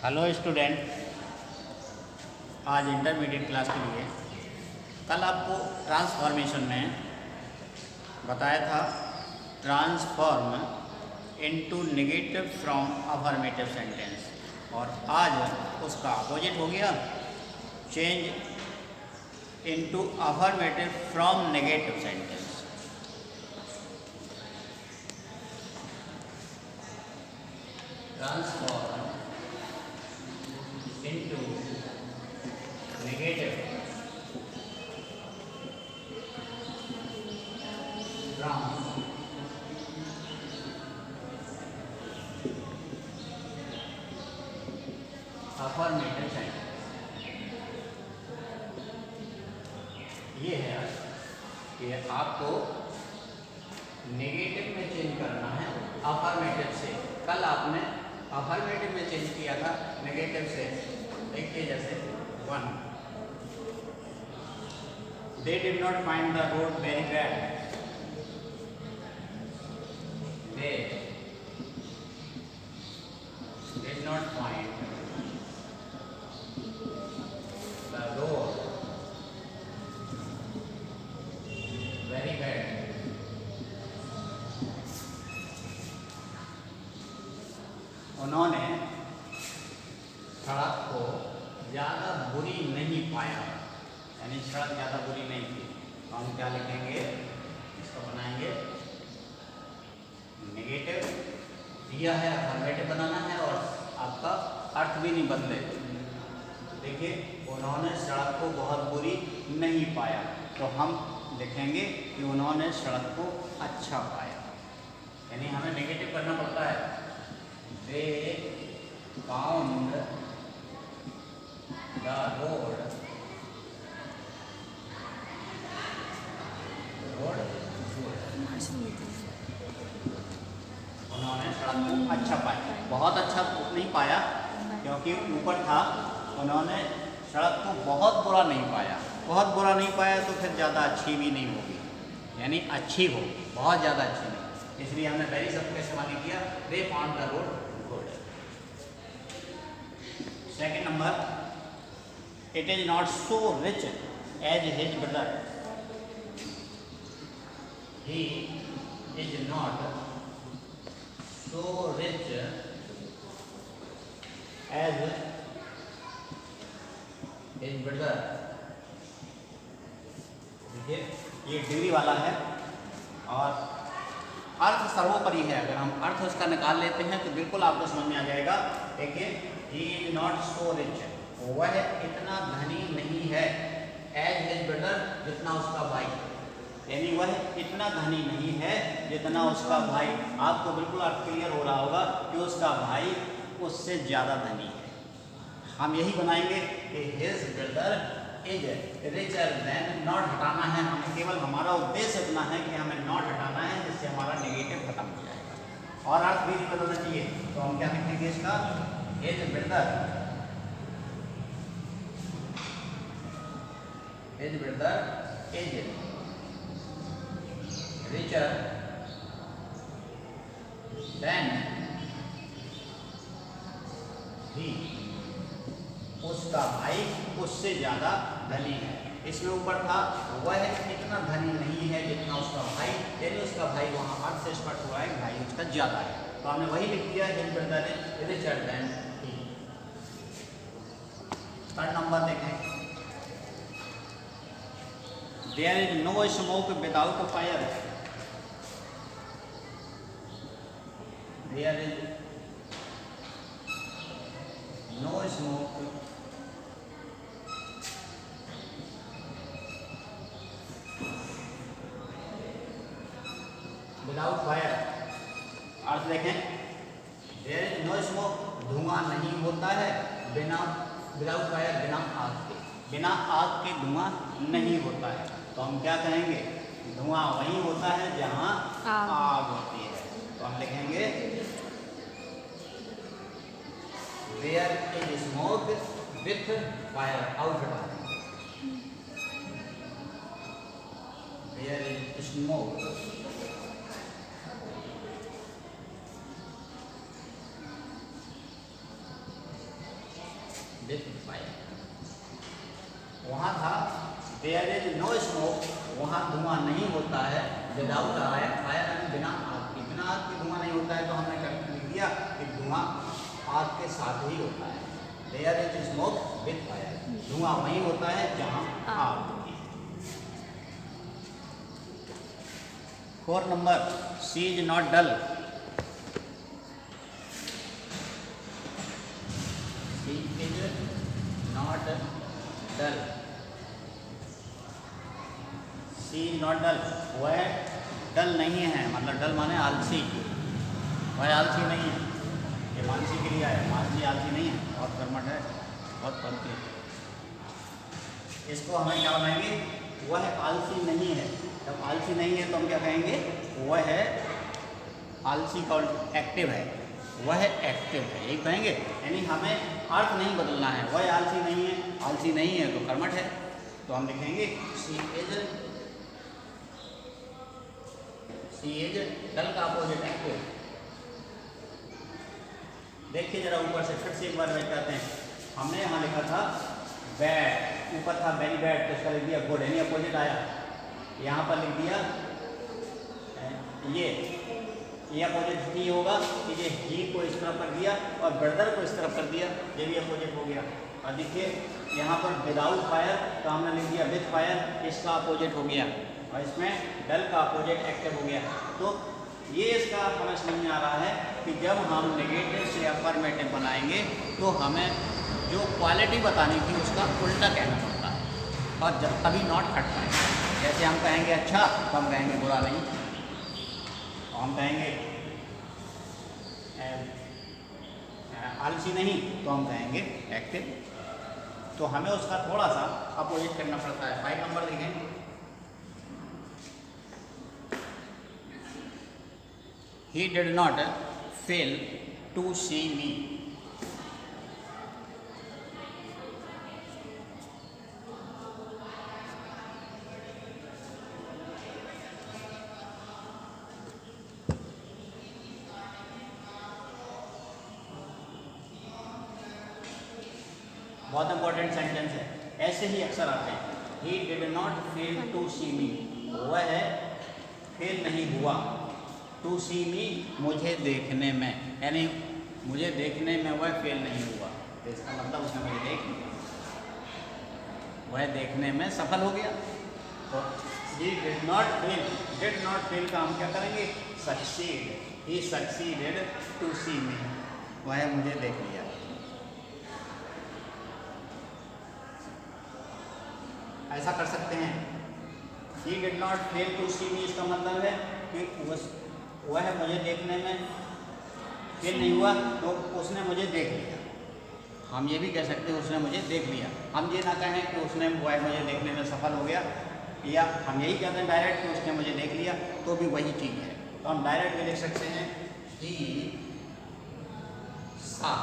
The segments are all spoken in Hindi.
हेलो स्टूडेंट, आज इंटरमीडिएट क्लास के लिए कल आपको ट्रांसफॉर्मेशन में बताया था transform into negative from affirmative sentence, और आज उसका अपोजिट हो गया change into affirmative from negative sentence. Transform into negative from affirmative sentence। ये है कि आपको नेगेटिव में चेंज करना है अफर्मेटिव से। कल आपने अफर्मेटिव में चेंज किया था नेगेटिव से। देखिए जैसे 1, they did not find the road very bad। They did not find the road very bad। उन्होंने सड़क को ज़्यादा बुरी नहीं पाया, यानी सड़क ज़्यादा बुरी नहीं थी। तो हम क्या लिखेंगे, इसको बनाएंगे नेगेटिव दिया है, अफर्मेटिव बनाना है और आपका अर्थ भी नहीं बदले। देखिए उन्होंने सड़क को बहुत बुरी नहीं पाया, तो हम लिखेंगे कि उन्होंने सड़क को अच्छा पाया, यानी हमें नेगेटिव करना पड़ता है। They found the road good। उन्होंने सड़क को अच्छा पाया, बहुत अच्छा नहीं पाया क्योंकि ऊपर था। उन्होंने सड़क को बहुत बुरा नहीं पाया। बहुत बुरा नहीं पाया तो फिर ज़्यादा अच्छी भी नहीं होगी, यानी अच्छी होगी, बहुत ज़्यादा अच्छी नहीं। इसलिए हमने वेरी शब्द का इस्तेमाल नहीं किया। They found the road good। Second number, it is not so rich as his brother। He is not so rich as his brother। देखिए ये डिग्री वाला है और अर्थ सर्वोपरि है। अगर हम अर्थ उसका निकाल लेते हैं तो बिल्कुल आपको समझ में आ जाएगा। देखिए he is not so rich, वह इतना धनी नहीं है, as his brother, जितना उसका भाई, यानी वह इतना धनी नहीं है जितना उसका भाई। आपको बिल्कुल अर्थ क्लियर हो रहा होगा कि उसका भाई उससे ज़्यादा धनी है। हम यही बनाएंगे कि his brother is richer than, not हटाना है हमें, केवल हमारा उद्देश्य इतना है कि हमें नॉट हटाना है, जिससे हमारा नेगेटिव खत्म हो जाएगा और अर्थ भी नहीं बदलना चाहिए। तो हम क्या लिखेंगे इसका, his brother is richer than he, उसका भाई उससे ज़्यादा धनी है। इसमें ऊपर था वह इतना धनी नहीं है जितना उसका भाई, यानी उसका भाई वहाँ अर्थ से स्पष्ट हुआ है भाई उसका ज़्यादा है। तो हमने वही लिख दिया, his brother is richer than he। Third number देखें, there is no smoke without fire। there is no smoke without fire। अर्थ देखें, there is no smoke, धुआं नहीं होता है बिना, without fire, बिना आग के, बिना आग के धुआं नहीं होता है। तो हम क्या कहेंगे, धुआं वहीं होता है जहाँ आग होती है। तो हम लिखेंगे there is smoke with fire, out हटा देंगे, there is smoke with fire. वहाँ था देयर इज नो स्मोक, वहाँ धुआं नहीं होता है, विदाउट फायर, फायर बिना आग के, बिना आग के धुआं नहीं होता है। तो हमने लिख दिया कि धुआं आग के साथ ही होता है। There is smoke with fire, धुआं वहीं होता है जहाँ आग होती है। 4 नंबर, she is not dull. She is not dull, she is not dull, वह डल नहीं है, मतलब डल माने आलसी, वह आलसी नहीं है। ये मानसी के लिए है, मानसी आलसी नहीं है, बहुत कर्मठ है, बहुत पढ़ती है। इसको हमें क्या बनाएंगे, वह आलसी नहीं है। जब आलसी नहीं है तो हम क्या कहेंगे, वह है आलसी का एक्टिव है, वह एक्टिव है, यही कहेंगे। यानी हमें अर्थ नहीं बदलना है, वह आलसी नहीं है, आलसी नहीं है तो कर्मठ है। तो हम लिखेंगे शी इज डल का अपोजिट एक्टिव। देखिए जरा ऊपर से फिर से एक बार बैठ जाते हैं। हमने यहाँ लिखा था बैड, ऊपर था वेरी बैड, तो इसका लिख दिया गुड, यानी अपोजिट आया। यहाँ पर लिख दिया ये अपोजिट ही होगा कि ये ही को इस तरफ कर दिया और ब्रदर को इस तरफ कर दिया, ये भी अपोजिट हो गया। और देखिए यहाँ पर विदाउट फायर तो हमने लिख दिया विथ फायर, इसका अपोजिट हो गया। और इसमें डल का अपोजिट एक्टिव हो गया। तो ये इसका हमें समझ में आ रहा है कि जब हम नेगेटिव से अफर्मेटिव बनाएंगे तो हमें जो क्वालिटी बतानी थी उसका उल्टा कहना पड़ता है, और जब तभी नॉट हट पाएंगे। जैसे हम कहेंगे अच्छा तो हम कहेंगे बुरा नहीं, और हम कहेंगे आलसी नहीं तो हम कहेंगे एक्टिव। तो हमें उसका थोड़ा सा अपोजिट करना पड़ता है। 5 नंबर देखें, he did not fail to see me। बहुत इंपॉर्टेंट सेंटेंस है, ऐसे ही अक्सर आते हैं। he did not fail to see me, वह फेल नहीं हुआ, टू सी मी मुझे देखने में, यानी मुझे देखने में वह फेल नहीं हुआ। तो इसका मतलब उसने मुझे देख लिया, वह देखने में सफल हो गया। तो he did not fail का हम क्या करेंगे, succeed, he succeeded to see me, वह मुझे देख लिया। ऐसा कर सकते हैं, he did not fail to see me, इसका मतलब है कि वह मुझे देखने में फेल नहीं हुआ तो उसने मुझे देख लिया। हम ये भी कह सकते हैं उसने मुझे देख लिया। हम ये ना कहें कि उसने वह मुझे देखने में सफल हो गया, या हम यही कहते हैं डायरेक्ट कि उसने मुझे देख लिया, तो भी वही चीज़ है। तो हम डायरेक्ट भी लिख सकते हैं he saw,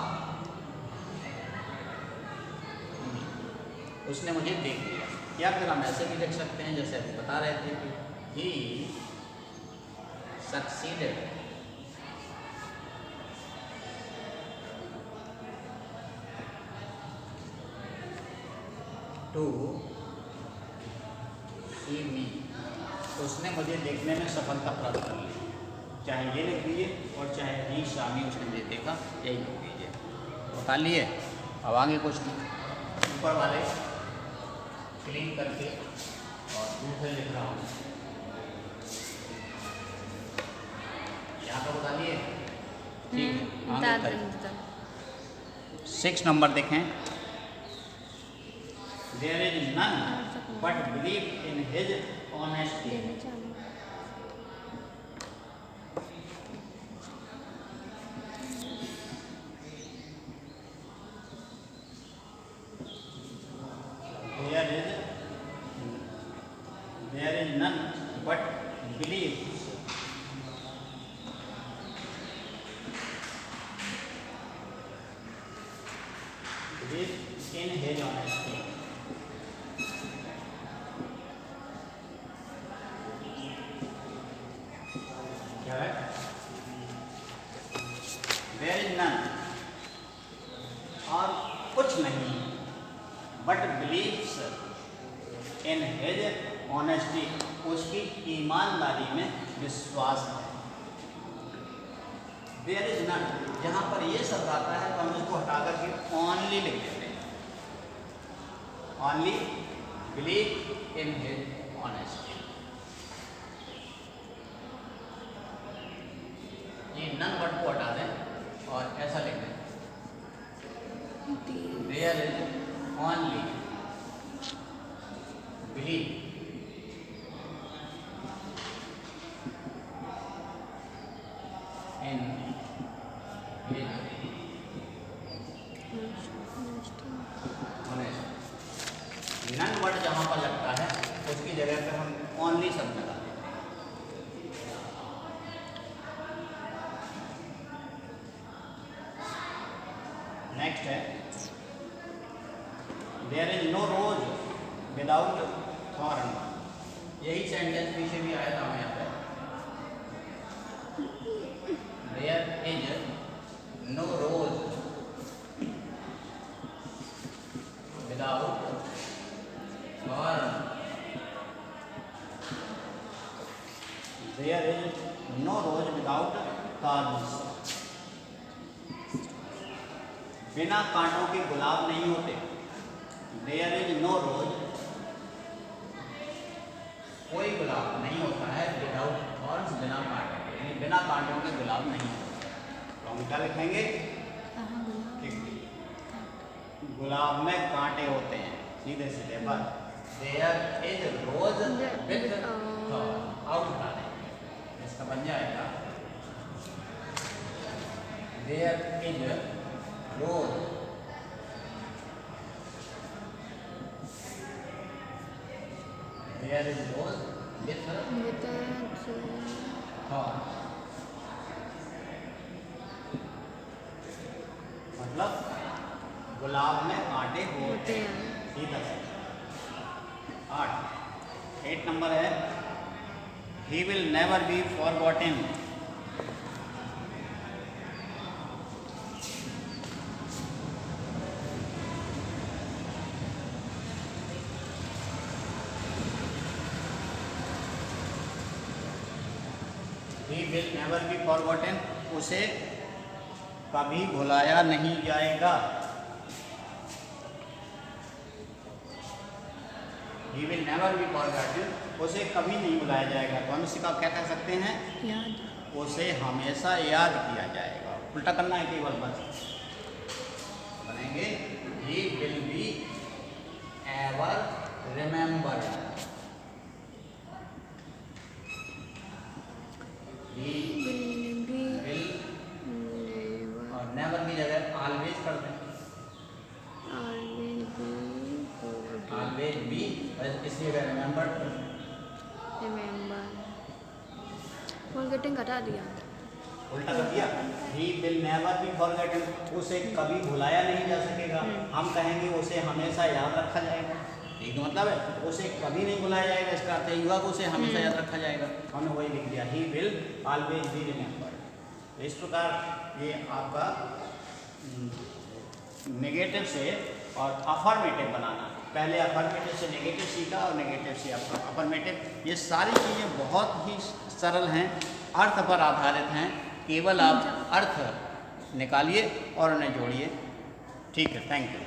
उसने मुझे देख लिया। या फिर हम ऐसे भी लिख सकते हैं जैसे अभी बता रहे थे कि he succeeded to see me, उसने मुझे देखने में सफलता प्राप्त कर ली। चाहे ये लिख लीजिए और चाहे ही शामी उसने मुझे देखा, यही लिख लीजिए। बता लिए। अब आगे कुछ ऊपर वाले क्लीन करके और दूसरे लिख रहा हूँ। यहाँ पर बता लिए, ठीक है। 6 नंबर देखें, there is none but believe in his honesty. There is none but believes in his honesty। क्या है? There is none, और कुछ नहीं, but believes in his honesty, उसकी ईमानदारी में विश्वास है। देयर इज नन, जहाँ पर ये शब्द आता है तो हम इसको हटा करके ओनली लिख देते हैं। Only believe in his honesty. ये नन वर्ड को हटा दें और ऐसा लिख दें, there is only believe in none word जहाँ पर लगता है उसकी जगह पे हम ओनली शब्द लगा देते हैं। नेक्स्ट है, there is no rose without thorn. यही सेंटेंस पीछे भी आया था हमें यहाँ पे। There is no rose without thorn. There is no rose without thorns. बिना कांटों के गुलाब नहीं होते। देयर इज नो रोज, कोई गुलाब नहीं होता है विदाउट थॉर्न्स, बिना कांटों के, यानी बिना कांटों के गुलाब नहीं होता। तो हम क्या लिखेंगे कि गुलाब में कांटे होते हैं, सीधे सीधे बस। There is rose with thorn, out हटा देंगे, इसका बन जाएगा there is rose there is rose with thorn. मतलब गुलाब में कांटे होते हैं, सीधा सीधा। 8 नंबर है, he will never be forgotten. He will never be forgotten, उसे कभी भुलाया नहीं जाएगा। He will never be forgotten, उसे कभी नहीं भुलाया जाएगा। तो हम इसी का क्या कह सकते हैं, याद, उसे हमेशा याद किया जाएगा। उल्टा करना है केवल, बस बनेंगे he will be ever remembered. He will और नेवर की जगह ऑलवेज कर दें, ऑलवेज बी, इसलिए रिमेम्बर फॉरगेटिंग हटा दिया, उल्टा कर दिया। He will never be forgotten, उसे कभी भुलाया नहीं जा सकेगा। हम कहेंगे उसे हमेशा याद रखा जाएगा। एक मतलब है उसे कभी नहीं भुलाया जाएगा, इसका अर्थ यही हुआ कि उसे हमेशा याद रखा जाएगा। हमने वही लिख दिया, he will always be remembered. इस प्रकार ये आपका नेगेटिव से और अफर्मेटिव बनाना, पहले अफर्मेटिव से नेगेटिव सीखा और नेगेटिव से अफर्मेटिव। ये सारी चीज़ें बहुत ही सरल हैं, अर्थ पर आधारित हैं। केवल आप अर्थ निकालिए और उन्हें जोड़िए। ठीक है, थैंक यू।